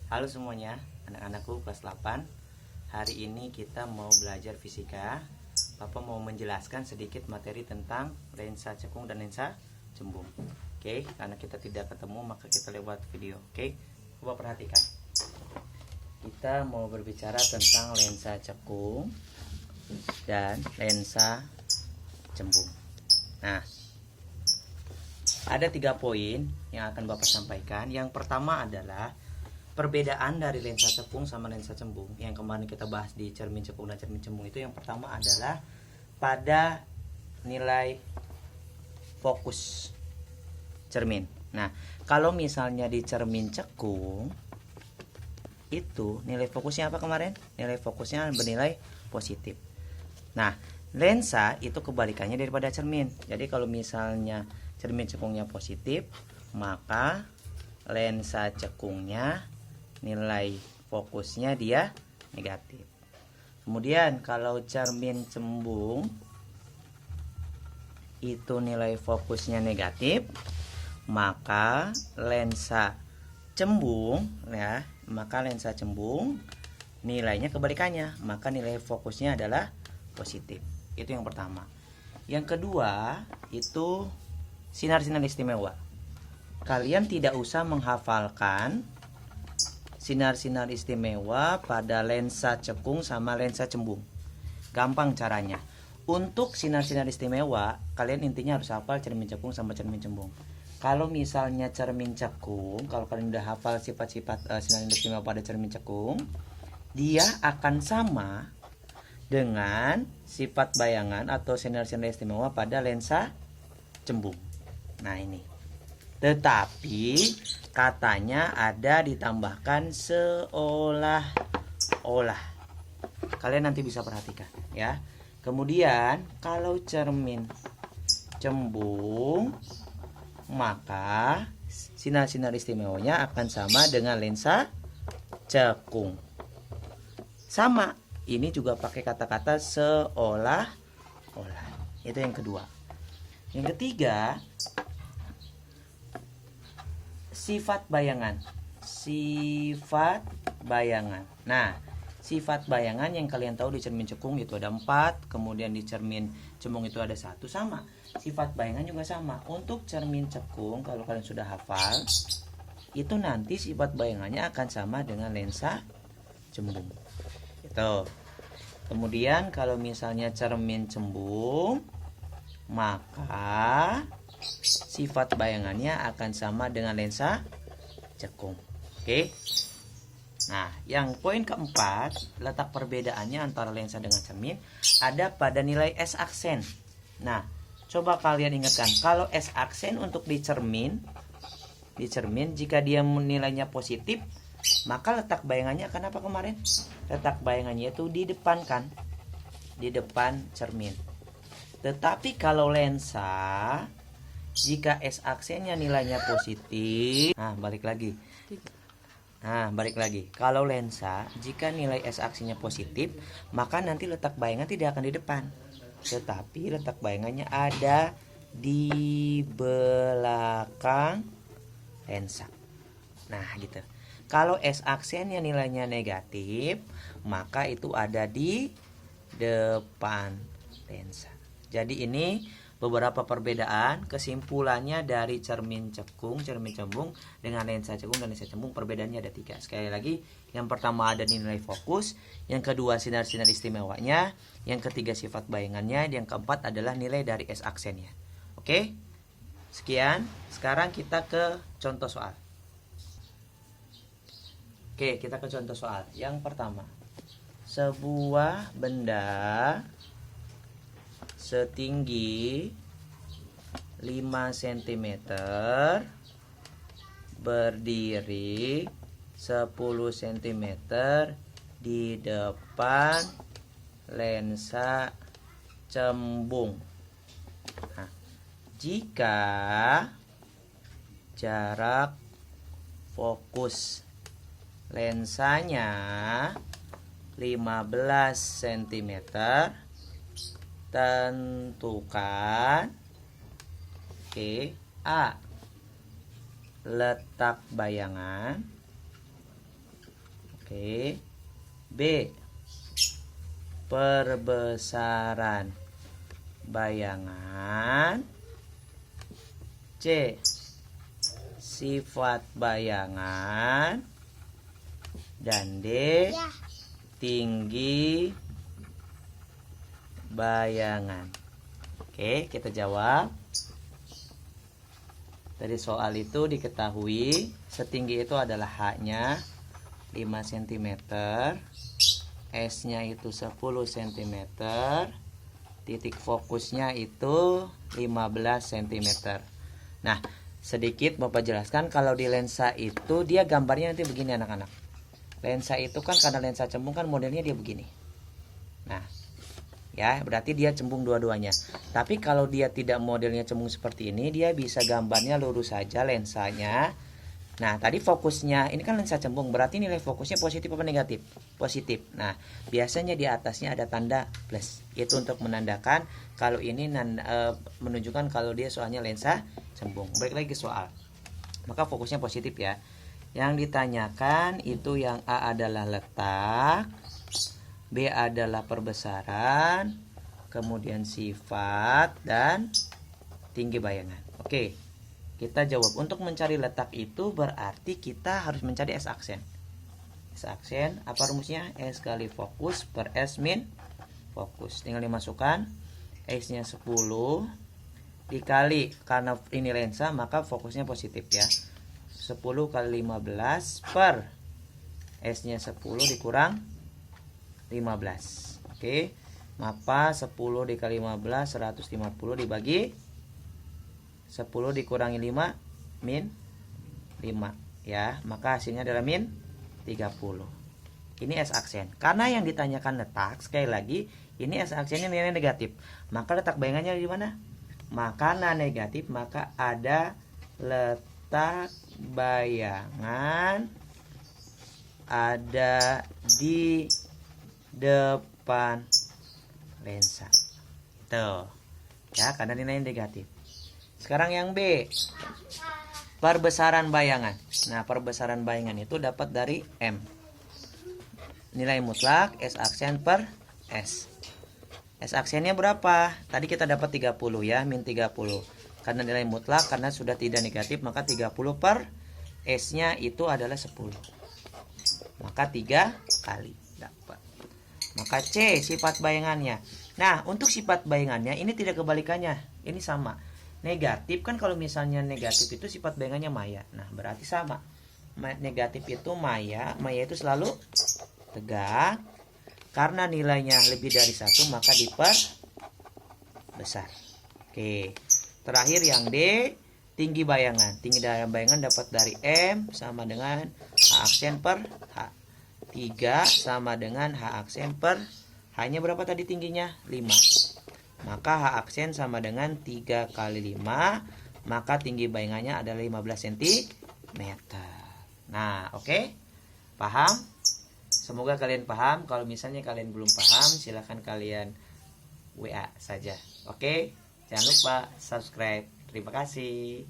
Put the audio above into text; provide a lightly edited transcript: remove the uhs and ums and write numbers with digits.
Halo semuanya, anak-anakku kelas 8. Hari ini kita mau belajar fisika. Papa mau menjelaskan sedikit materi tentang lensa cekung dan lensa cembung. Oke, karena kita tidak ketemu maka kita lewat video. Oke, coba perhatikan. Kita mau berbicara tentang lensa cekung dan lensa cembung. Nah, ada 3 poin yang akan Bapak sampaikan. Yang pertama adalah perbedaan dari lensa cekung sama lensa cembung. Yang kemarin kita bahas di cermin cekung dan cermin cembung itu yang pertama adalah pada nilai fokus cermin. Nah, kalau misalnya di cermin cekung itu nilai fokusnya apa kemarin? Nilai fokusnya bernilai positif. Nah, lensa itu kebalikannya daripada cermin. Jadi kalau misalnya cermin cekungnya positif, maka lensa cekungnya nilai fokusnya dia negatif. Kemudian kalau cermin cembung itu nilai fokusnya negatif, maka lensa cembung nilainya kebalikannya, maka nilai fokusnya adalah positif. Itu yang pertama. Yang kedua itu sinar-sinar istimewa. Kalian tidak usah menghafalkan sinar-sinar istimewa pada lensa cekung sama lensa cembung. Gampang caranya. Untuk sinar-sinar istimewa, kalian intinya harus hafal cermin cekung sama cermin cembung. Kalau misalnya cermin cekung, kalau kalian udah hafal sifat-sifat sinar istimewa pada cermin cekung, dia akan sama dengan sifat bayangan atau sinar-sinar istimewa pada lensa cembung. Nah, ini. Tetapi katanya ada ditambahkan seolah-olah. Kalian nanti bisa perhatikan ya. Kemudian kalau cermin cembung, maka sinar-sinar istimewanya akan sama dengan lensa cekung. Sama, ini juga pakai kata-kata seolah-olah. Itu yang kedua. Yang ketiga, sifat bayangan. Nah, sifat bayangan yang kalian tahu di cermin cekung itu ada 4, kemudian di cermin cembung itu ada 1, sama. Sifat bayangan juga sama. Untuk cermin cekung, kalau kalian sudah hafal, itu nanti sifat bayangannya akan sama dengan lensa cembung. Itu. Kemudian kalau misalnya cermin cembung, maka sifat bayangannya akan sama dengan lensa cekung. Oke. Nah, yang poin keempat, letak perbedaannya antara lensa dengan cermin ada pada nilai S aksen. Nah, coba kalian ingatkan, kalau S aksen untuk di cermin jika dia nilainya positif, maka letak bayangannya akan apa kemarin? Letak bayangannya itu di depan kan? Di depan cermin. Tetapi kalau lensa, jika S aksennya nilainya positif, balik lagi. Kalau lensa, jika nilai S aksennya positif, maka nanti letak bayangan tidak akan di depan, tetapi letak bayangannya ada di belakang lensa. Nah, gitu. Kalau S aksennya nilainya negatif, maka itu ada di depan lensa. Jadi ini beberapa perbedaan. Kesimpulannya dari cermin cekung, cermin cembung dengan lensa cekung dan lensa cembung, perbedaannya ada 3. Sekali lagi, yang pertama ada nilai fokus, yang kedua sinar-sinar istimewanya, yang ketiga sifat bayangannya, yang keempat adalah nilai dari S aksennya. Oke, sekian. Sekarang kita ke contoh soal. Oke, kita ke contoh soal. Yang pertama, sebuah benda setinggi 5 cm berdiri 10 cm di depan lensa cembung. Nah, jika jarak fokus lensanya 15 cm, tentukan A. Letak bayangan, Oke. B. Perbesaran bayangan. C. Sifat bayangan. Dan D. Tinggi bayangan. Oke, kita jawab. Dari soal itu diketahui setinggi itu adalah H-nya 5 cm, S-nya itu 10 cm, titik fokusnya itu 15 cm. Nah, sedikit Bapak jelaskan, kalau di lensa itu dia gambarnya nanti begini anak-anak. Lensa itu kan karena lensa cembung kan modelnya dia begini. Nah, ya berarti dia cembung dua-duanya. Tapi kalau dia tidak modelnya cembung seperti ini, dia bisa gambarnya lurus saja lensanya. Nah, tadi fokusnya ini kan lensa cembung, berarti nilai fokusnya positif apa negatif? Positif. Nah, biasanya di atasnya ada tanda plus. Itu untuk menandakan kalau ini menunjukkan kalau dia soalnya lensa cembung. Balik lagi ke soal. Maka fokusnya positif ya. Yang ditanyakan itu yang A adalah letak, B adalah perbesaran, kemudian sifat, dan tinggi bayangan. Oke, kita jawab. Untuk mencari letak itu berarti kita harus mencari S aksen. S aksen, apa rumusnya? S kali fokus per S min fokus. Tinggal dimasukkan. S-nya 10 dikali, karena ini lensa maka fokusnya positif ya. 10 kali 15 per S-nya 10 dikurang 15. Oke. Maka 10 dikali 15 150 dibagi 10 dikurangi 5 min 5 ya, maka hasilnya adalah min 30. Ini S aksen. Karena yang ditanyakan letak, sekali lagi ini S aksennya nilai negatif. Maka letak bayangannya di mana? Makanan negatif, maka ada letak bayangan ada di depan lensa. Tuh. Ya, karena nilai negatif. Sekarang yang B. Perbesaran bayangan. Nah, perbesaran bayangan itu dapat dari M. Nilai mutlak S aksen per S. S aksennya berapa? Tadi kita dapat 30 ya, min 30. Karena nilai mutlak, karena sudah tidak negatif, maka 30 per S-nya itu adalah 10. Maka 3 kali dapat. Maka C sifat bayangannya. Nah, untuk sifat bayangannya ini tidak kebalikannya. Ini sama. Negatif kan, kalau misalnya negatif itu sifat bayangannya maya. Nah, berarti sama. Negatif itu maya. Maya itu selalu tegak. Karena nilainya lebih dari 1, maka diperbesar. Oke. Terakhir yang D, tinggi bayangan. Tinggi bayangan dapat dari M sama dengan H aksen per H. 3 sama dengan H aksen per H-nya berapa tadi tingginya? 5. Maka H aksen sama dengan 3 kali 5. Maka tinggi bayangannya adalah 15 cm. Nah, oke? Paham? Semoga kalian paham. Kalau misalnya kalian belum paham, silahkan kalian WA saja. Oke? Jangan lupa subscribe. Terima kasih.